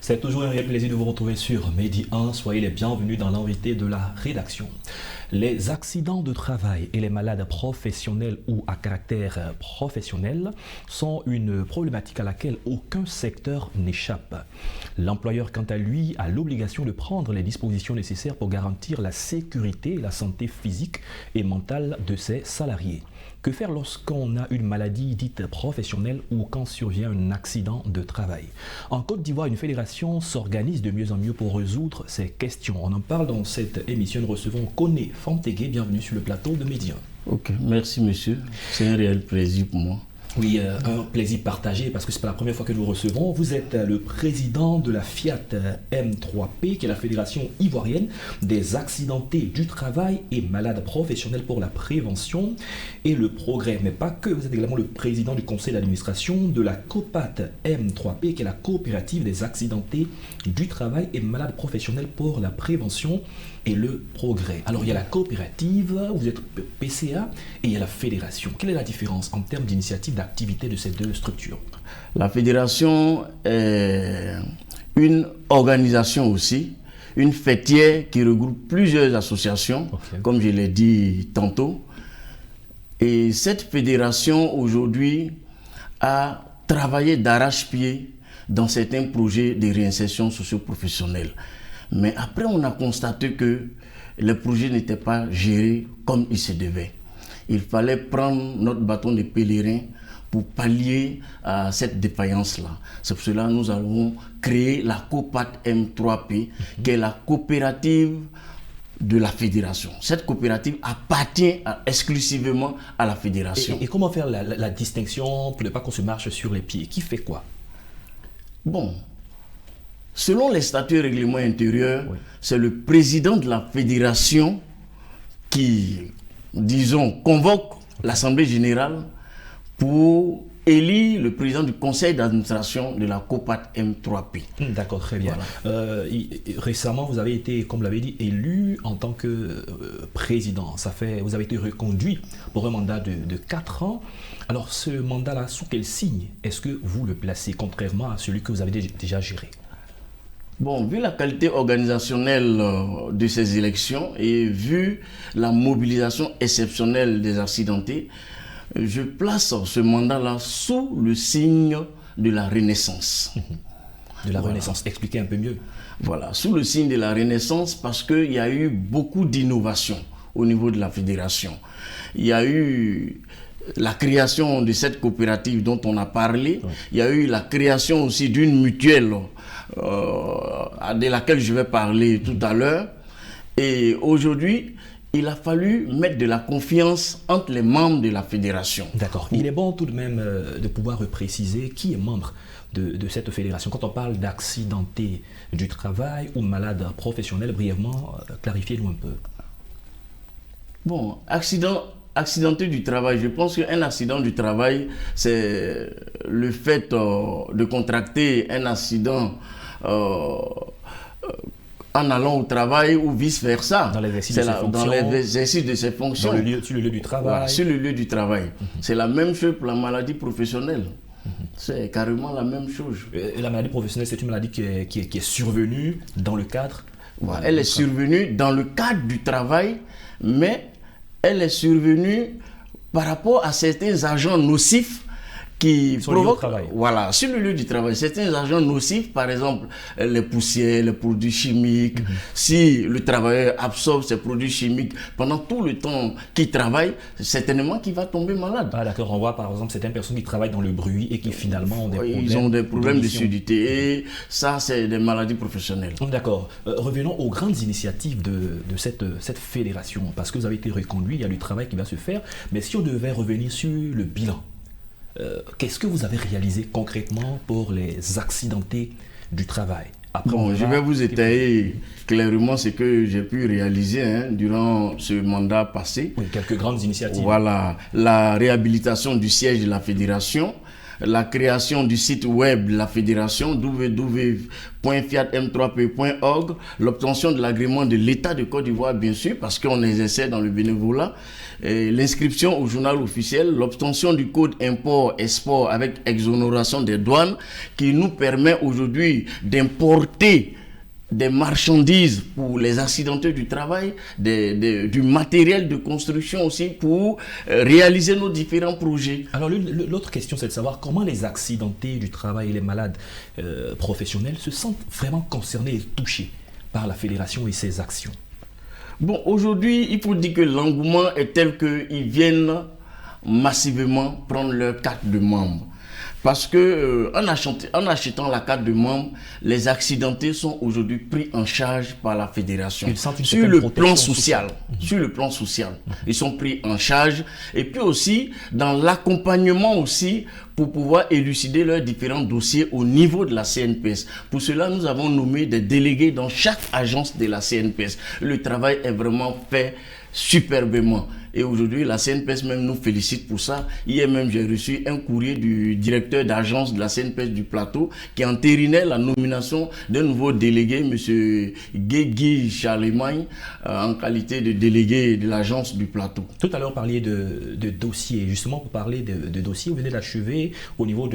C'est toujours un réel plaisir de vous retrouver sur Medi 1. Soyez les bienvenus dans l'invité de la rédaction. Les accidents de travail et les malades professionnels ou à caractère professionnel sont une problématique à laquelle aucun secteur n'échappe. L'employeur, quant à lui, a l'obligation de prendre les dispositions nécessaires pour garantir la sécurité et la santé physique et mentale de ses salariés. Que faire lorsqu'on a une maladie dite professionnelle ou quand survient un accident de travail? En Côte d'Ivoire, une fédération s'organise de mieux en mieux pour résoudre ces questions. On en parle dans cette émission. Nous recevons Koné Fantegué. Bienvenue sur le plateau de Medi 1. Ok, merci monsieur. C'est un réel plaisir pour moi. Oui, un plaisir partagé parce que c'est pas la première fois que nous recevons. Vous êtes le président de la Fiat M3P, qui est la Fédération ivoirienne des accidentés du travail et malades professionnels pour la prévention et le progrès. Mais pas que, vous êtes également le président du conseil d'administration de la COPAT M3P, qui est la coopérative des accidentés du travail et malades professionnels pour la prévention et le progrès. Alors il y a la coopérative, vous êtes PCA, et il y a la fédération. Quelle est la différence en termes d'initiative d'activité de ces deux structures? La fédération est une organisation aussi, une fêtière qui regroupe plusieurs associations, comme je l'ai dit tantôt. Et cette fédération aujourd'hui a travaillé d'arrache-pied dans certains projets de réinsertion socio-professionnelle. Mais après, on a constaté que les projets n'étaient pas gérés comme il se devait. Il fallait prendre notre bâton de pèlerin pour pallier à cette défaillance-là. C'est pour cela que nous avons créé la COPAT M3P, qui est la coopérative de la fédération. Cette coopérative appartient exclusivement à la fédération. Et comment faire la distinction pour ne pas qu'on se marche sur les pieds? Qui fait quoi? Bon. Selon les statuts et règlements intérieurs, c'est le président de la fédération qui, disons, convoque l'Assemblée générale pour élire le président du conseil d'administration de la COPAT M3P. D'accord, très bien. Voilà. Récemment, vous avez été, comme vous l'avez dit, élu en tant que président. Vous avez été reconduit pour un mandat de 4 ans. Alors, ce mandat-là, sous quel signe est-ce que vous le placez, contrairement à celui que vous avez déjà géré? Bon, vu la qualité organisationnelle de ces élections et vu la mobilisation exceptionnelle des accidentés, je place ce mandat-là sous le signe de la Renaissance. De la Renaissance, expliquez un peu mieux. Voilà, sous le signe de la Renaissance parce qu'il y a eu beaucoup d'innovations au niveau de la fédération. Il y a eu la création de cette coopérative dont on a parlé. Il y a eu la création aussi d'une mutuelle de laquelle je vais parler tout à l'heure. Et aujourd'hui, il a fallu mettre de la confiance entre les membres de la fédération. D'accord. Il est bon tout de même de pouvoir préciser qui est membre de cette fédération. Quand on parle d'accidentés du travail ou malades professionnels, brièvement, clarifiez-nous un peu. Bon, accidenté du travail, je pense qu'un accident du travail, c'est le fait de contracter un accident en allant au travail ou vice-versa. Dans l'exercice de ses fonctions. Dans l'exercice de ses fonctions. Sur le lieu du travail. Voilà, sur le lieu du travail. C'est la même chose pour la maladie professionnelle. C'est carrément la même chose. La maladie professionnelle, c'est une maladie qui est survenue dans le cadre. Elle est survenue dans le cadre du travail, mais elle est survenue par rapport à certains agents nocifs qui provoquent, voilà, sur le lieu du travail, certains agents nocifs, par exemple les poussières, les produits chimiques. Si le travailleur absorbe ces produits chimiques pendant tout le temps qu'il travaille, certainement qu'il va tomber malade. Ah d'accord, on voit par exemple certaines personnes qui travaillent dans le bruit et qui finalement ont des problèmes. Ils ont des problèmes de surdité et ça c'est des maladies professionnelles. D'accord. Revenons aux grandes initiatives de cette fédération, parce que vous avez été reconduit, il y a du travail qui va se faire, mais si on devait revenir sur le bilan, qu'est-ce que vous avez réalisé concrètement pour les accidentés du travail? Après, bon, je vais vous étayer clairement ce que j'ai pu réaliser durant ce mandat passé. Oui, quelques grandes initiatives. Voilà, la réhabilitation du siège de la fédération la création du site web de la fédération www.fiatm3p.org, l'obtention de l'agrément de l'État de Côte d'Ivoire, bien sûr, parce qu'on exerçait dans le bénévolat, l'inscription au journal officiel, l'obtention du code import-export avec exonération des douanes qui nous permet aujourd'hui d'importer des marchandises pour les accidentés du travail, du matériel de construction aussi pour réaliser nos différents projets. Alors l'autre question, c'est de savoir comment les accidentés du travail et les malades professionnels se sentent vraiment concernés et touchés par la fédération et ses actions. Bon, aujourd'hui, il faut dire que l'engouement est tel qu'ils viennent massivement prendre leur carte de membre. Parce que en achetant la carte de membre, les accidentés sont aujourd'hui pris en charge par la fédération. Sur le plan social. Sur le plan social. Ils sont pris en charge. Et puis aussi, dans l'accompagnement aussi, pour pouvoir élucider leurs différents dossiers au niveau de la CNPS. Pour cela, nous avons nommé des délégués dans chaque agence de la CNPS. Le travail est vraiment fait superbement. Et aujourd'hui, la CNPS même nous félicite pour ça. Hier même, j'ai reçu un courrier du directeur d'agence de la CNPS du Plateau qui entérinait la nomination d'un nouveau délégué, M. Guégui Charlemagne, en qualité de délégué de l'agence du Plateau. Tout à l'heure, vous parliez de dossiers. Justement, pour parler de dossiers, vous venez d'achever au niveau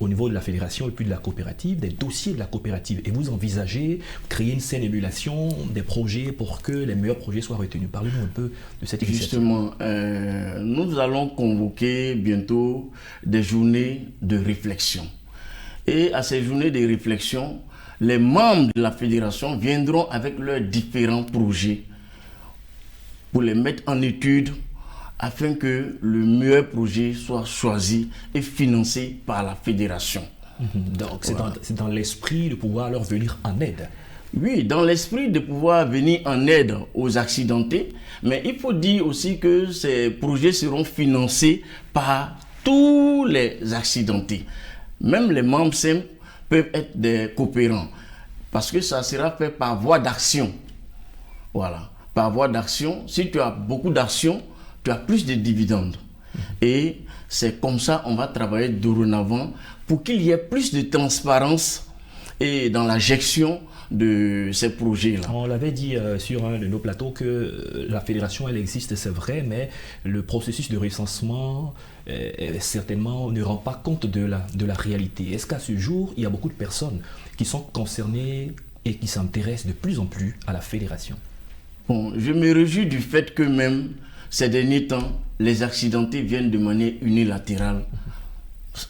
au niveau de la fédération et puis de la coopérative, des dossiers de la coopérative. Et vous envisagez créer une saine émulation des projets pour que les meilleurs projets soient retenus. Parlez-nous un peu de cette initiative. Justement, nous allons convoquer bientôt des journées de réflexion. Et à ces journées de réflexion, les membres de la fédération viendront avec leurs différents projets pour les mettre en étude afin que le meilleur projet soit choisi et financé par la fédération. Donc voilà. C'est dans l'esprit de pouvoir leur venir en aide. Oui, dans l'esprit de pouvoir venir en aide aux accidentés, mais il faut dire aussi que ces projets seront financés par tous les accidentés. Même les membres simples peuvent être des coopérants, parce que ça sera fait par voie d'action. Voilà, par voie d'action. Si tu as beaucoup d'actions, tu as plus de dividendes. Et c'est comme ça qu'on va travailler dorénavant pour qu'il y ait plus de transparence et dans la gestion de ces projets-là. On l'avait dit sur un de nos plateaux que la fédération, elle existe, c'est vrai, mais le processus de recensement certainement ne rend pas compte de la réalité. Est-ce qu'à ce jour, il y a beaucoup de personnes qui sont concernées et qui s'intéressent de plus en plus à la fédération? Bon, je me réjouis du fait que même ces derniers temps, les accidentés viennent de manière unilatérale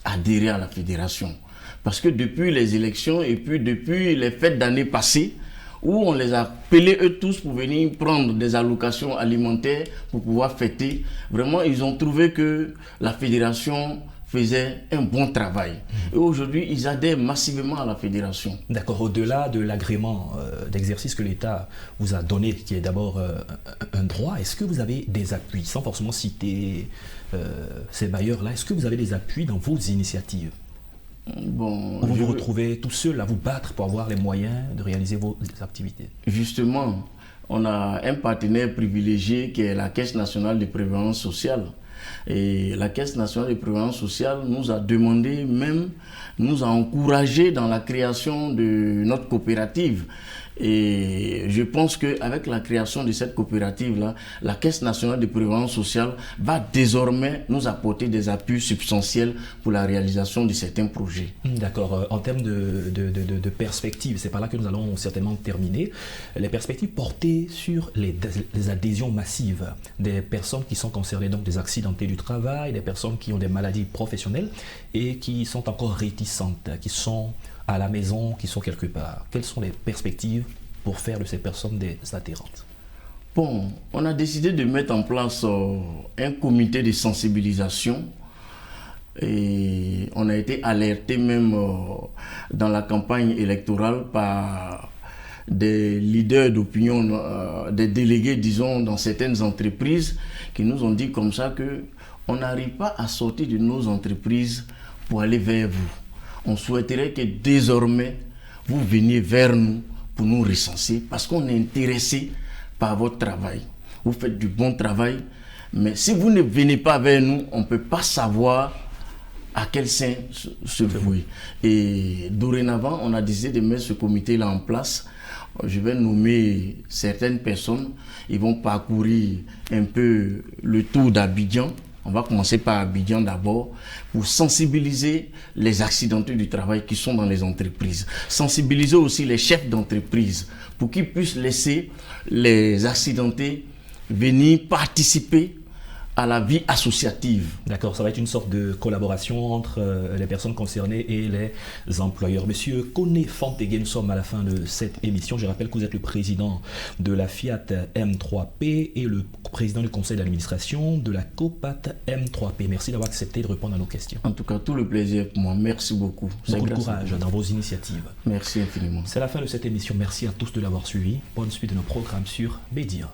adhérer à la fédération. Parce que depuis les élections et puis depuis les fêtes d'année passées, où on les a appelés eux tous pour venir prendre des allocations alimentaires pour pouvoir fêter, vraiment ils ont trouvé que la fédération faisait un bon travail. Et aujourd'hui, ils adhèrent massivement à la fédération. D'accord, au-delà de l'agrément d'exercice que l'État vous a donné, qui est d'abord un droit, est-ce que vous avez des appuis, sans forcément citer ces bailleurs-là, est-ce que vous avez des appuis dans vos initiatives? Bon, vous vous retrouvez tout seul à vous battre pour avoir les moyens de réaliser vos activités? Justement, on a un partenaire privilégié qui est la Caisse nationale de prévoyance sociale. Et la Caisse nationale de prévoyance sociale nous a demandé, même nous a encouragé dans la création de notre coopérative. Et je pense qu'avec la création de cette coopérative-là, la Caisse nationale de prévoyance sociale va désormais nous apporter des appuis substantiels pour la réalisation de certains projets. D'accord. En termes de perspectives, c'est par là que nous allons certainement terminer. Les perspectives portées sur les adhésions massives des personnes qui sont concernées, donc des accidentés du travail, des personnes qui ont des maladies professionnelles et qui sont encore réticentes, qui sont à la maison, qui sont quelque part. Quelles sont les perspectives pour faire de ces personnes des adhérentes? Bon, on a décidé de mettre en place un comité de sensibilisation et on a été alerté même dans la campagne électorale par des leaders d'opinion, des délégués, disons, dans certaines entreprises qui nous ont dit comme ça que on n'arrive pas à sortir de nos entreprises pour aller vers vous. On souhaiterait que désormais, vous veniez vers nous pour nous recenser parce qu'on est intéressé par votre travail. Vous faites du bon travail, mais si vous ne venez pas vers nous, on ne peut pas savoir à quel sein se vouer. Et dorénavant, on a décidé de mettre ce comité-là en place. Je vais nommer certaines personnes. Ils vont parcourir un peu le tour d'Abidjan. On va commencer par Abidjan d'abord pour sensibiliser les accidentés du travail qui sont dans les entreprises. Sensibiliser aussi les chefs d'entreprise pour qu'ils puissent laisser les accidentés venir participer à la vie associative. D'accord, ça va être une sorte de collaboration entre les personnes concernées et les employeurs. Monsieur Koné Fantégué, nous sommes à la fin de cette émission. Je rappelle que vous êtes le président de la Fiat M3P et le président du conseil d'administration de la Copat M3P. Merci d'avoir accepté de répondre à nos questions. En tout cas, tout le plaisir pour moi. Merci beaucoup. Beaucoup de courage dans vos initiatives. Merci infiniment. C'est la fin de cette émission. Merci à tous de l'avoir suivi. Bonne suite de nos programmes sur Média.